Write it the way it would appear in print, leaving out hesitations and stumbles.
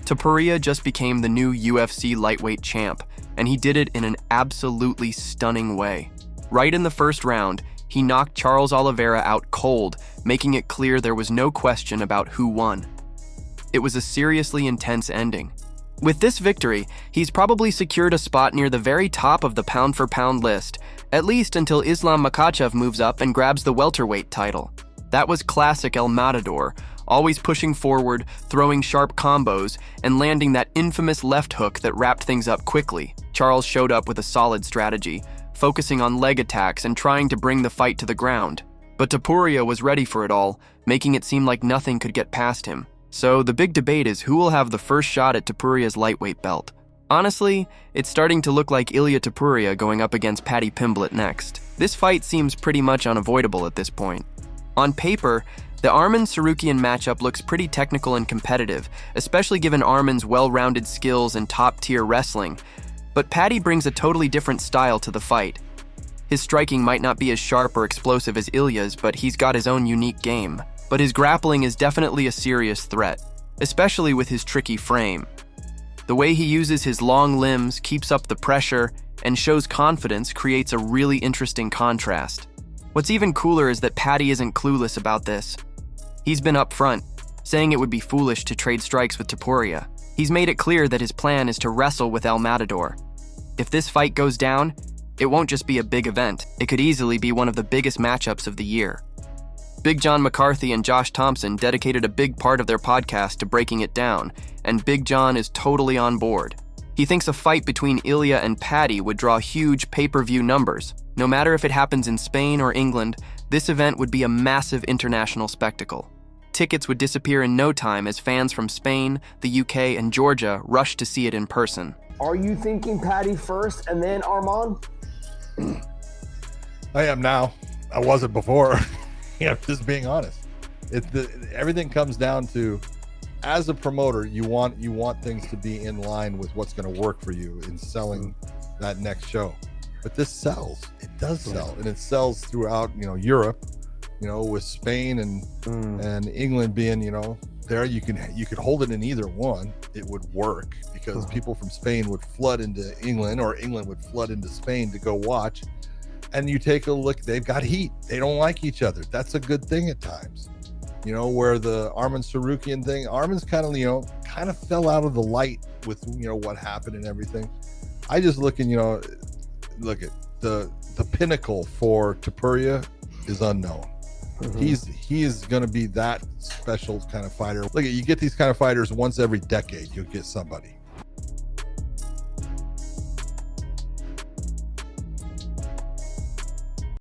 Topuria just became the new UFC lightweight champ, and he did it in an absolutely stunning way. Right in the first round, he knocked Charles Oliveira out cold, making it clear there was no question about who won. It was a seriously intense ending. With this victory, he's probably secured a spot near the very top of the pound-for-pound list, at least until Islam Makhachev moves up and grabs the welterweight title. That was classic El Matador, always pushing forward, throwing sharp combos, and landing that infamous left hook that wrapped things up quickly. Charles showed up with a solid strategy, focusing on leg attacks and trying to bring the fight to the ground. But Topuria was ready for it all, making it seem like nothing could get past him. So the big debate is who will have the first shot at Topuria's lightweight belt. Honestly, it's starting to look like Ilia Topuria going up against Paddy next. This fight seems pretty much unavoidable at this point. On paper, the Arman Tsarukyan matchup looks pretty technical and competitive, especially given Arman's well-rounded skills and top-tier wrestling. But Paddy brings a totally different style to the fight. His striking might not be as sharp or explosive as Ilya's, but he's got his own unique game. But his grappling is definitely a serious threat, especially with his tricky frame. The way he uses his long limbs, keeps up the pressure, and shows confidence creates a really interesting contrast. What's even cooler is that Paddy isn't clueless about this. He's been upfront, saying it would be foolish to trade strikes with Topuria. He's made it clear that his plan is to wrestle with El Matador. If this fight goes down, it won't just be a big event, it could easily be one of the biggest matchups of the year. Big John McCarthy and Josh Thompson dedicated a big part of their podcast to breaking it down, and Big John is totally on board. He thinks a fight between Ilia and Paddy would draw huge pay-per-view numbers. No matter if it happens in Spain or England, this event would be a massive international spectacle. Tickets would disappear in no time as fans from Spain, the UK, and Georgia rush to see it in person. Are you thinking Paddy first and then Arman? I am now. I wasn't before. Yeah, just being honest. Everything comes down to, as a promoter, you want things to be in line with what's going to work for you in selling that next show. But this sells. It does sell, and it sells throughout, Europe. With Spain and England being, there, you could hold it in either one. It would work because people from Spain would flood into England, or England would flood into Spain to go watch. And you take a look, they've got heat. They don't like each other. That's a good thing at times. Where the Arman Tsarukyan thing, Arman's kind of fell out of the light with, what happened and everything. I just look at, look at the pinnacle for Topuria is unknown. He is going to be that special kind of fighter. Look, you get these kind of fighters once every decade. You'll get somebody.